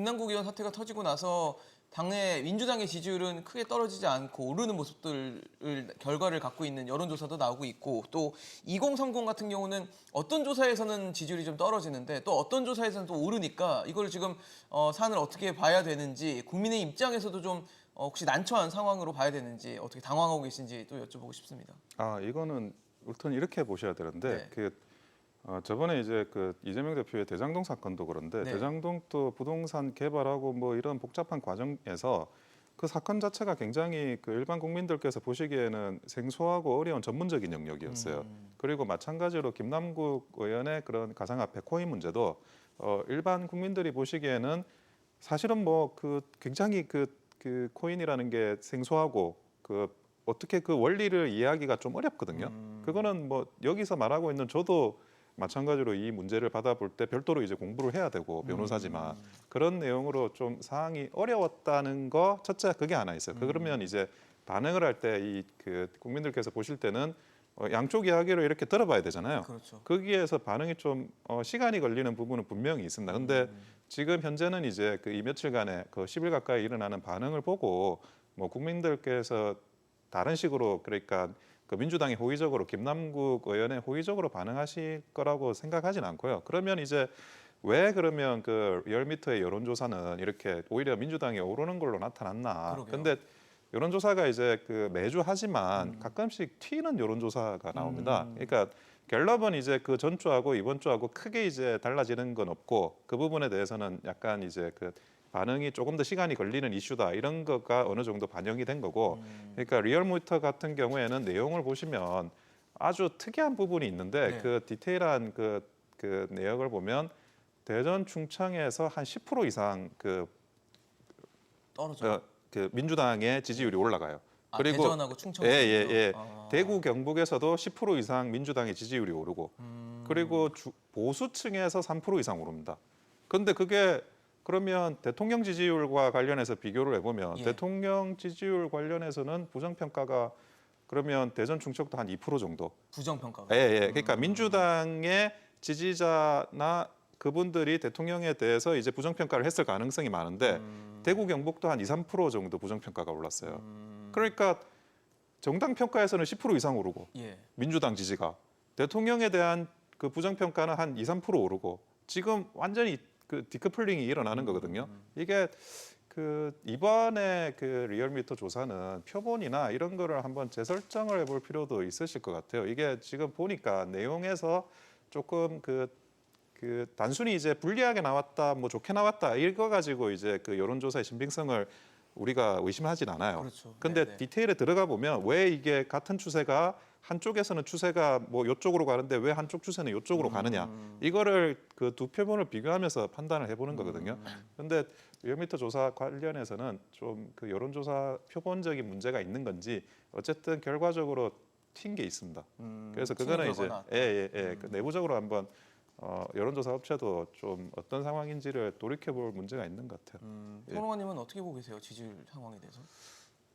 김남국 의원 사태가 터지고 나서 당내 민주당의 지지율은 크게 떨어지지 않고 오르는 모습들을 결과를 갖고 있는 여론조사도 나오고 있고 또 2030 같은 경우는 어떤 조사에서는 지지율이 좀 떨어지는데 또 어떤 조사에서는 또 오르니까 이걸 지금 사안을 어떻게 봐야 되는지 국민의 입장에서도 좀 혹시 난처한 상황으로 봐야 되는지 어떻게 당황하고 계신지 또 여쭤보고 싶습니다. 이거는 우선 이렇게 보셔야 되는데 네. 저번에 이제 그 이재명 대표의 대장동 사건도 그런데 네. 대장동도 부동산 개발하고 뭐 이런 복잡한 과정에서 그 사건 자체가 굉장히 그 일반 국민들께서 보시기에는 생소하고 어려운 전문적인 영역이었어요. 그리고 마찬가지로 김남국 의원의 그런 가상화폐 코인 문제도 일반 국민들이 보시기에는 사실은 뭐 그 굉장히 그 코인이라는 게 생소하고 어떻게 그 원리를 이해하기가 좀 어렵거든요. 그거는 뭐 여기서 말하고 있는 저도 마찬가지로 이 문제를 받아볼 때 별도로 이제 공부를 해야 되고 변호사지만 그런 내용으로 좀 사항이 어려웠다는 거 첫째 그게 하나 있어요. 그러면 이제 반응을 할 때 이 그 국민들께서 보실 때는 양쪽 이야기를 이렇게 들어봐야 되잖아요. 그렇죠. 거기에서 반응이 좀 시간이 걸리는 부분은 분명히 있습니다. 근데 지금 현재는 이제 그 이 며칠간에 그 10일 가까이 일어나는 반응을 보고 뭐 국민들께서 다른 식으로 그러니까 그 민주당이 호의적으로 김남국 의원의 호의적으로 반응하실 거라고 생각하진 않고요. 그러면 이제 왜 그러면 그 리얼미터의 여론조사는 이렇게 오히려 민주당이 오르는 걸로 나타났나? 그러게요. 근데 여론조사가 이제 그 매주 하지만 가끔씩 튀는 여론조사가 나옵니다. 그러니까 갤럽은 이제 그 전주하고 이번 주하고 크게 이제 달라지는 건 없고 그 부분에 대해서는 약간 이제 그 반응이 조금 더 시간이 걸리는 이슈다 이런 거가 어느 정도 반영이 된 거고 그러니까 리얼미터 같은 경우에는 내용을 보시면 아주 특이한 부분이 있는데 네. 그 디테일한 그 내역을 보면 대전 충청에서 한 10% 이상 떨어져. 그 민주당의 지지율이 올라가요. 그리고 대전하고 충청. 예. 대구 경북에서도 10% 이상 민주당의 지지율이 오르고 그리고 보수층에서 3% 이상 오릅니다. 그런데 그게 그러면 대통령 지지율과 관련해서 비교를 해보면 예. 대통령 지지율 관련해서는 부정평가가 그러면 대전 충청도 한 2% 정도. 부정평가가. 예. 그러니까 민주당의 지지자나 그분들이 대통령에 대해서 이제 부정평가를 했을 가능성이 많은데 대구 경북도 한 2, 3% 정도 부정평가가 올랐어요. 그러니까 정당 평가에서는 10% 이상 오르고 예. 민주당 지지가 대통령에 대한 그 부정평가는 한 2, 3% 오르고 지금 완전히 그 디커플링이 일어나는 거거든요. 이게 그 이번에 그 리얼미터 조사는 표본이나 이런 거를 한번 재설정을 해볼 필요도 있으실 것 같아요. 이게 지금 보니까 내용에서 조금 그 단순히 이제 불리하게 나왔다, 뭐 좋게 나왔다 이거 가지고 이제 그 여론조사의 신빙성을 우리가 의심하진 않아요. 그렇죠. 근데 네네. 디테일에 들어가 보면 왜 이게 같은 추세가 한쪽에서는 추세가 뭐 이쪽으로 가는데 왜 한쪽 추세는 이쪽으로 가느냐 이거를 그 두 표본을 비교하면서 판단을 해보는 거거든요. 그런데 리얼미터 조사 관련해서는 좀 그 여론조사 표본적인 문제가 있는 건지 어쨌든 결과적으로 튄 게 있습니다. 그래서 그거는 이제 그 내부적으로 한번 여론조사 업체도 좀 어떤 상황인지를 돌이켜볼 문제가 있는 것 같아요. 평론가님은 어떻게 보고 계세요? 지지율 상황에 대해서?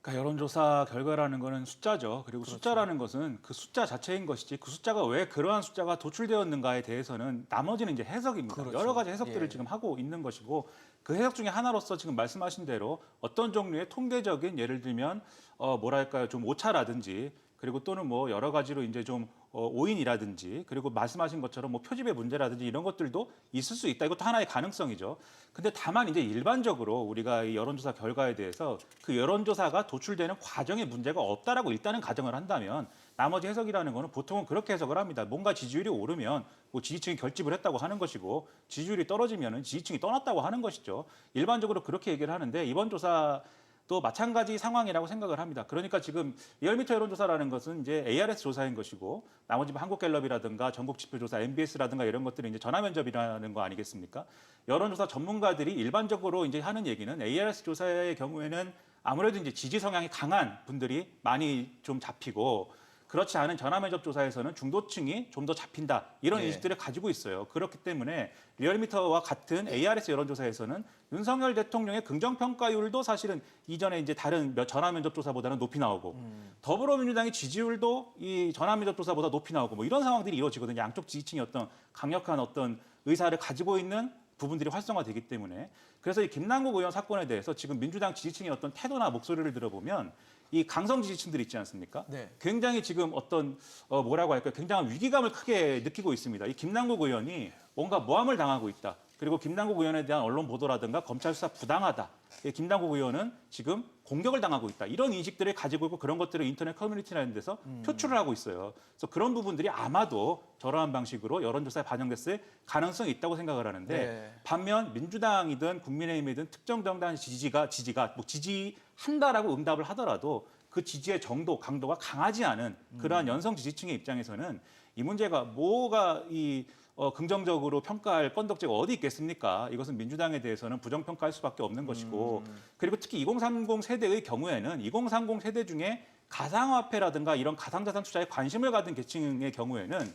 그러니까 여론조사 결과라는 거는 숫자죠. 그리고 그렇죠. 숫자라는 것은 그 숫자 자체인 것이지 그 숫자가 왜 그러한 숫자가 도출되었는가에 대해서는 나머지는 이제 해석입니다. 그렇죠. 여러 가지 해석들을 예. 지금 하고 있는 것이고 그 해석 중에 하나로서 지금 말씀하신 대로 어떤 종류의 통계적인 예를 들면 뭐랄까요 좀 오차라든지 그리고 또는 뭐 여러 가지로 이제 좀 오인이라든지 그리고 말씀하신 것처럼 뭐 표집의 문제라든지 이런 것들도 있을 수 있다. 이것도 하나의 가능성이죠. 근데 다만 이제 일반적으로 우리가 이 여론조사 결과에 대해서 그 여론조사가 도출되는 과정에 문제가 없다라고 일단은 가정을 한다면 나머지 해석이라는 거는 보통은 그렇게 해석을 합니다. 뭔가 지지율이 오르면 뭐 지지층이 결집을 했다고 하는 것이고 지지율이 떨어지면은 지지층이 떠났다고 하는 것이죠. 일반적으로 그렇게 얘기를 하는데 이번 조사 또 마찬가지 상황이라고 생각을 합니다. 그러니까 지금 리얼미터 여론조사라는 것은 이제 ARS 조사인 것이고 나머지 뭐 한국갤럽이라든가 전국지표조사, MBS라든가 이런 것들이 이제 전화면접이라는 거 아니겠습니까? 여론조사 전문가들이 일반적으로 이제 하는 얘기는 ARS 조사의 경우에는 아무래도 이제 지지 성향이 강한 분들이 많이 좀 잡히고 그렇지 않은 전화면접 조사에서는 중도층이 좀 더 잡힌다 이런 예. 인식들을 가지고 있어요. 그렇기 때문에 리얼미터와 같은 ARS 여론조사에서는 윤석열 대통령의 긍정평가율도 사실은 이전에 이제 다른 전화면접 조사보다는 높이 나오고 더불어민주당의 지지율도 이 전화면접 조사보다 높이 나오고 뭐 이런 상황들이 이루어지거든요. 양쪽 지지층이 어떤 강력한 어떤 의사를 가지고 있는 부분들이 활성화되기 때문에 그래서 이 김남국 의원 사건에 대해서 지금 민주당 지지층의 어떤 태도나 목소리를 들어보면 이 강성 지지층들 있지 않습니까? 네. 굉장히 지금 어떤 뭐라고 할까요? 굉장한 위기감을 크게 느끼고 있습니다. 이 김남국 의원이 뭔가 모함을 당하고 있다. 그리고 김남국 의원에 대한 언론 보도라든가 검찰 수사 부당하다. 이 김남국 의원은 지금 공격을 당하고 있다. 이런 인식들을 가지고 있고 그런 것들을 인터넷 커뮤니티라는 데서 표출을 하고 있어요. 그래서 그런 부분들이 아마도 저러한 방식으로 여론조사에 반영됐을 가능성이 있다고 생각을 하는데 네. 반면 민주당이든 국민의힘이든 특정 정당 지지가 뭐 지지한다라고 응답을 하더라도 그 지지의 정도, 강도가 강하지 않은 그러한 연성 지지층의 입장에서는 이 문제가 뭐가 긍정적으로 평가할 건덕지가 어디 있겠습니까? 이것은 민주당에 대해서는 부정평가할 수밖에 없는 것이고 그리고 특히 2030 세대의 경우에는 2030 세대 중에 가상화폐라든가 이런 가상자산 투자에 관심을 가진 계층의 경우에는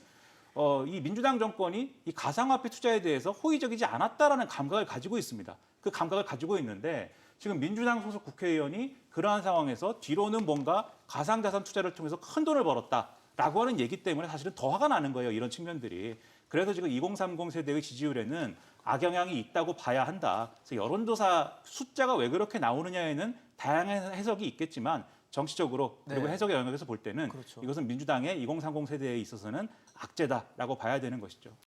이 민주당 정권이 이 가상화폐 투자에 대해서 호의적이지 않았다라는 감각을 가지고 있습니다. 그 감각을 가지고 있는데 지금 민주당 소속 국회의원이 그러한 상황에서 뒤로는 뭔가 가상자산 투자를 통해서 큰 돈을 벌었다라고 하는 얘기 때문에 사실은 더 화가 나는 거예요. 이런 측면들이. 그래서 지금 2030 세대의 지지율에는 악영향이 있다고 봐야 한다. 그래서 여론조사 숫자가 왜 그렇게 나오느냐에는 다양한 해석이 있겠지만 정치적으로 그리고 네. 해석의 영역에서 볼 때는 그렇죠. 이것은 민주당의 2030 세대에 있어서는 악재다라고 봐야 되는 것이죠.